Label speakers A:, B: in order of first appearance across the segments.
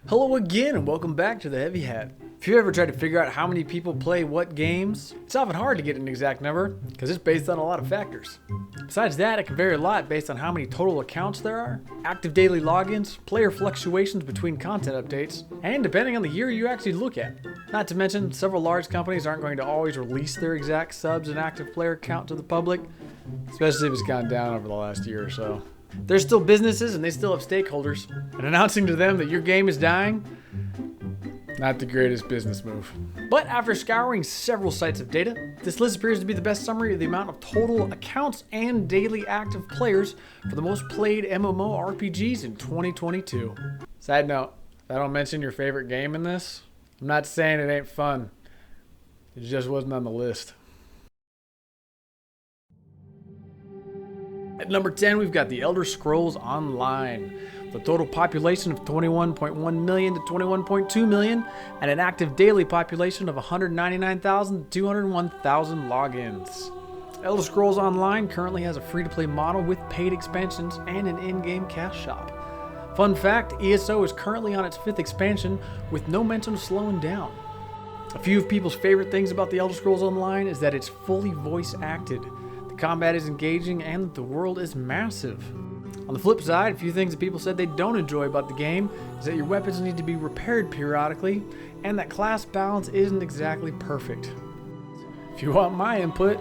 A: Hello again and welcome back to the Heavy Hat. If you've ever tried to figure out how many people play what games, it's often hard to get an exact number because it's based on a lot of factors. Besides that, it can vary a lot based on how many total accounts there are, active daily logins, player fluctuations between content updates, and depending on the year you actually look at. Not to mention, several large companies aren't going to always release their exact subs and active player count to the public, especially if it's gone down over the last year or so. They're still businesses and they still have stakeholders, and announcing to them that your game is dying, not the greatest business move. But after scouring several sites of data, this list appears to be the best summary of the amount of total accounts and daily active players for the most played MMORPGs in 2022. Side note, if I don't mention your favorite game in this, I'm not saying it ain't fun. It just wasn't on the list. At number 10, we've got the Elder Scrolls Online, with a total population of 21.1 million to 21.2 million, and an active daily population of 199,000 to 201,000 logins. Elder Scrolls Online currently has a free-to-play model with paid expansions and an in-game cash shop. Fun fact, ESO is currently on its 5th expansion with no mention of slowing down. A few of people's favorite things about the Elder Scrolls Online is that it's fully voice acted. Combat is engaging and the world is massive. On the flip side, a few things that people said they don't enjoy about the game is that your weapons need to be repaired periodically and that class balance isn't exactly perfect. If you want my input,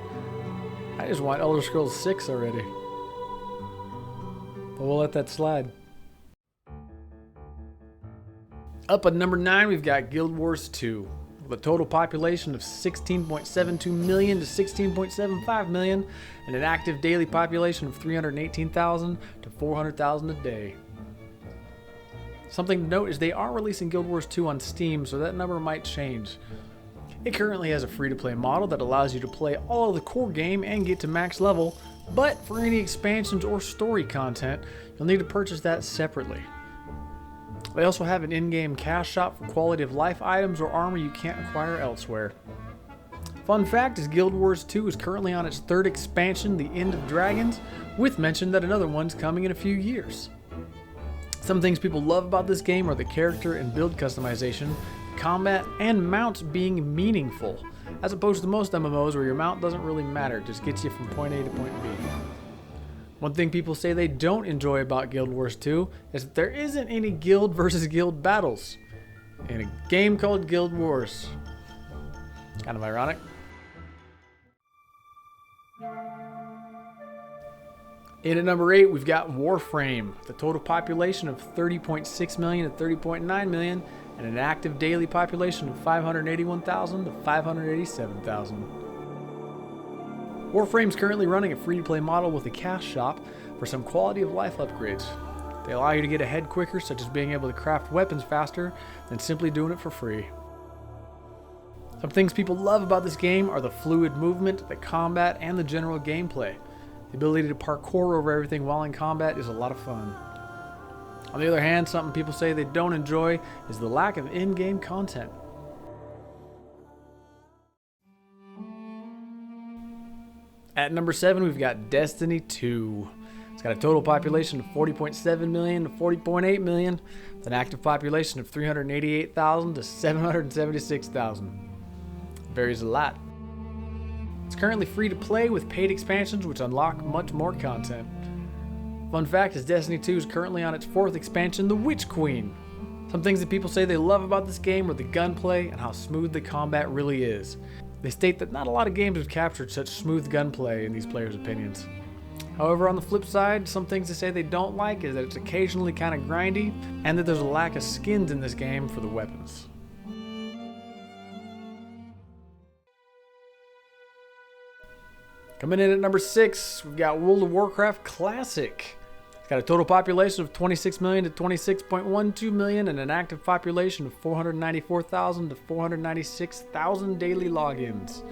A: I just want Elder Scrolls 6 already. But we'll let that slide. Up at number 9, we've got Guild Wars 2. With a total population of 16.72 million to 16.75 million, and an active daily population of 318,000 to 400,000 a day. Something to note is they are releasing Guild Wars 2 on Steam, so that number might change. It currently has a free-to-play model that allows you to play all of the core game and get to max level, but for any expansions or story content, you'll need to purchase that separately. They also have an in-game cash shop for quality of life items or armor you can't acquire elsewhere. Fun fact is Guild Wars 2 is currently on its 3rd expansion, The End of Dragons, with mention that another one's coming in a few years. Some things people love about this game are the character and build customization, combat, and mounts being meaningful, as opposed to most MMOs where your mount doesn't really matter, it just gets you from point A to point B. One thing people say they don't enjoy about Guild Wars 2 is that there isn't any guild versus guild battles in a game called Guild Wars. Kind of ironic. In at number 8, we've got Warframe, with a total population of 30.6 million to 30.9 million, and an active daily population of 581,000 to 587,000. Warframe's currently running a free-to-play model with a cash shop for some quality of life upgrades. They allow you to get ahead quicker, such as being able to craft weapons faster than simply doing it for free. Some things people love about this game are the fluid movement, the combat, and the general gameplay. The ability to parkour over everything while in combat is a lot of fun. On the other hand, something people say they don't enjoy is the lack of in-game content. At number 7, we've got Destiny 2. It's got a total population of 40.7 million to 40.8 million, with an active population of 388,000 to 776,000. Varies a lot. It's currently free to play with paid expansions which unlock much more content. Fun fact is Destiny 2 is currently on its 4th expansion, The Witch Queen. Some things that people say they love about this game are the gunplay and how smooth the combat really is. They state that not a lot of games have captured such smooth gunplay in these players' opinions. However, on the flip side, some things they say they don't like is that it's occasionally kind of grindy, and that there's a lack of skins in this game for the weapons. Coming in at number 6, we've got World of Warcraft Classic. It's got a total population of 26 million to 26.12 million and an active population of 494,000 to 496,000 daily logins.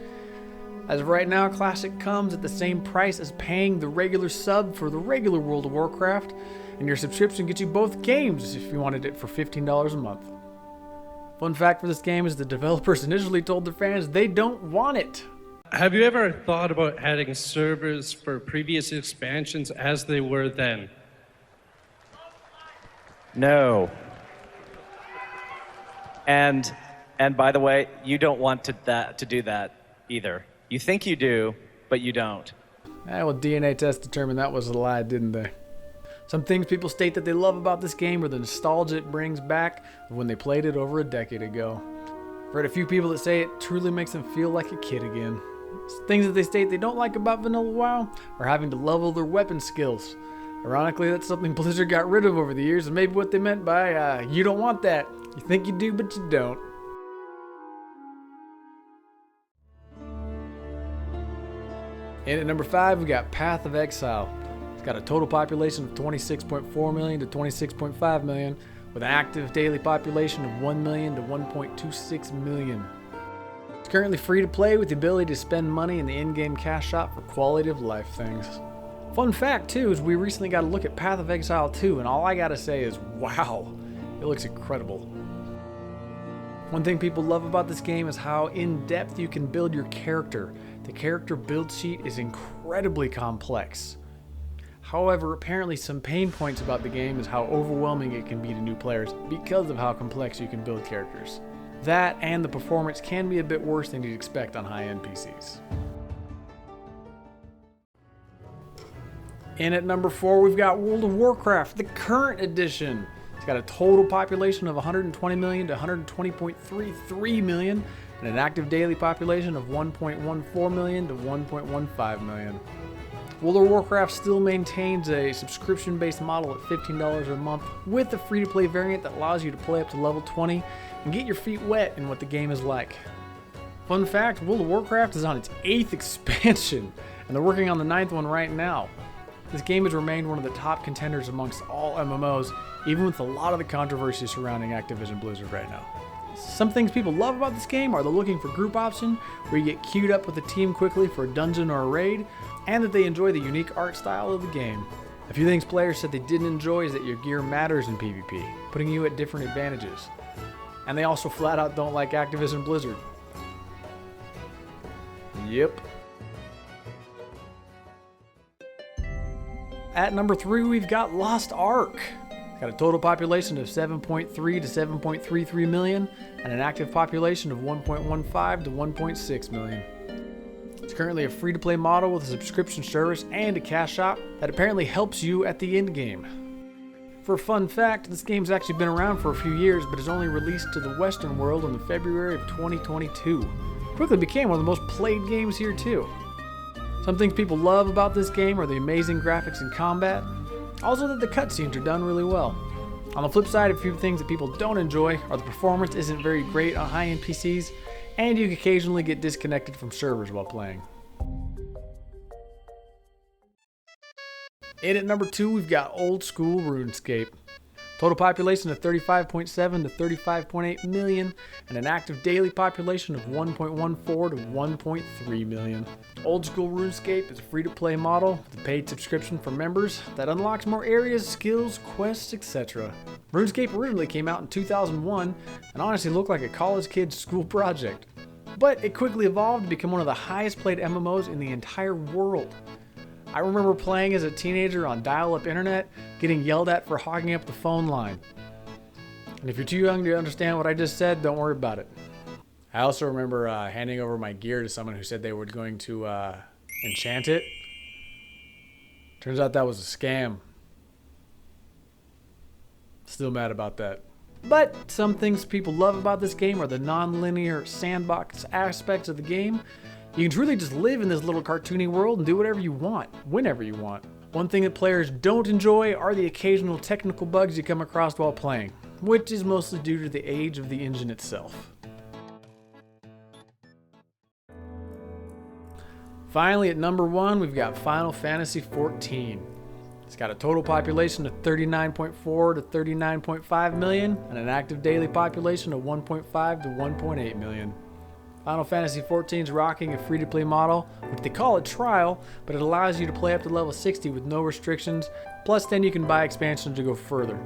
A: As of right now, Classic comes at the same price as paying the regular sub for the regular World of Warcraft, and your subscription gets you both games if you wanted it for $15 a month. Fun fact for this game is the developers initially told their fans they don't want it.
B: Have you ever thought about adding servers for previous expansions as they were then?
C: No. And by the way, you don't want to do that either. You think you do, but you don't.
A: Well, DNA tests determined that was a lie, didn't they? Some things people state that they love about this game are the nostalgia it brings back of when they played it over a decade ago. I've heard a few people that say it truly makes them feel like a kid again. Things that they state they don't like about Vanilla WoW are having to level their weapon skills. Ironically, that's something Blizzard got rid of over the years, and maybe what they meant by, you don't want that. You think you do, but you don't. And at number 5, we got Path of Exile. It's got a total population of 26.4 million to 26.5 million, with an active daily population of 1 million to 1.26 million. It's currently free to play with the ability to spend money in the in-game cash shop for quality of life things. Fun fact too is we recently got a look at Path of Exile 2, and all I gotta say is wow, it looks incredible. One thing people love about this game is how in-depth you can build your character. The character build sheet is incredibly complex. However, apparently some pain points about the game is how overwhelming it can be to new players because of how complex you can build characters. That and the performance can be a bit worse than you'd expect on high-end PCs. And at number 4, we've got World of Warcraft, the current edition. It's got a total population of 120 million to 120.33 million, and an active daily population of 1.14 million to 1.15 million. World of Warcraft still maintains a subscription-based model at $15 a month with a free-to-play variant that allows you to play up to level 20 and get your feet wet in what the game is like. Fun fact, World of Warcraft is on its 8th expansion, and they're working on the 9th one right now. This game has remained one of the top contenders amongst all MMOs, even with a lot of the controversy surrounding Activision Blizzard right now. Some things people love about this game are the looking for group option, where you get queued up with a team quickly for a dungeon or a raid, and that they enjoy the unique art style of the game. A few things players said they didn't enjoy is that your gear matters in PvP, putting you at different advantages. And they also flat out don't like Activision Blizzard. Yep. At number 3, we've got Lost Ark. It's got a total population of 7.3 to 7.33 million, and an active population of 1.15 to 1.6 million. It's currently a free-to-play model with a subscription service and a cash shop that apparently helps you at the end game. For a fun fact, this game's actually been around for a few years, but is only released to the Western world in February of 2022. It quickly became one of the most played games here too. Some things people love about this game are the amazing graphics and combat, also that the cutscenes are done really well. On the flip side, a few things that people don't enjoy are the performance isn't very great on high-end PCs, and you can occasionally get disconnected from servers while playing. And at number 2, we've got Old School Runescape. Total population of 35.7 to 35.8 million, and an active daily population of 1.14 to 1.3 million. Old School RuneScape is a free-to-play model with a paid subscription for members that unlocks more areas, skills, quests, etc. RuneScape originally came out in 2001 and honestly looked like a college kid's school project. But it quickly evolved to become one of the highest played MMOs in the entire world. I remember playing as a teenager on dial-up internet, getting yelled at for hogging up the phone line. And if you're too young to understand what I just said, don't worry about it. I also remember handing over my gear to someone who said they were going to enchant it. Turns out that was a scam. Still mad about that. But some things people love about this game are the non-linear sandbox aspects of the game. You can truly just live in this little cartoony world and do whatever you want, whenever you want. One thing that players don't enjoy are the occasional technical bugs you come across while playing, which is mostly due to the age of the engine itself. Finally, at number 1, we've got Final Fantasy XIV. It's got a total population of 39.4 to 39.5 million, and an active daily population of 1.5 to 1.8 million. Final Fantasy XIV is rocking a free-to-play model, which they call a trial, but it allows you to play up to level 60 with no restrictions, plus then you can buy expansions to go further.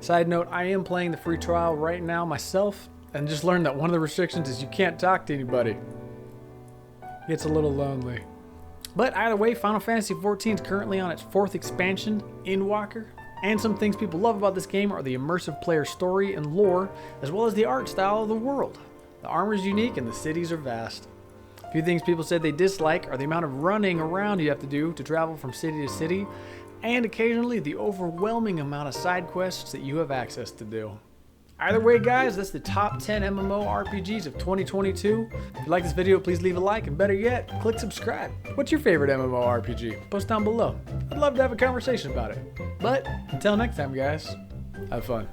A: Side note, I am playing the free trial right now myself, and just learned that one of the restrictions is you can't talk to anybody. It's a little lonely. But either way, Final Fantasy XIV is currently on its 4th expansion, Endwalker. And some things people love about this game are the immersive player story and lore, as well as the art style of the world. The armor is unique and the cities are vast. A few things people said they dislike are the amount of running around you have to do to travel from city to city, and occasionally the overwhelming amount of side quests that you have access to do. Either way, guys, that's the top 10 MMORPGs of 2022. If you like this video, please leave a like, and better yet, click subscribe. What's your favorite MMORPG? Post down below. I'd love to have a conversation about it. But until next time, guys, have fun.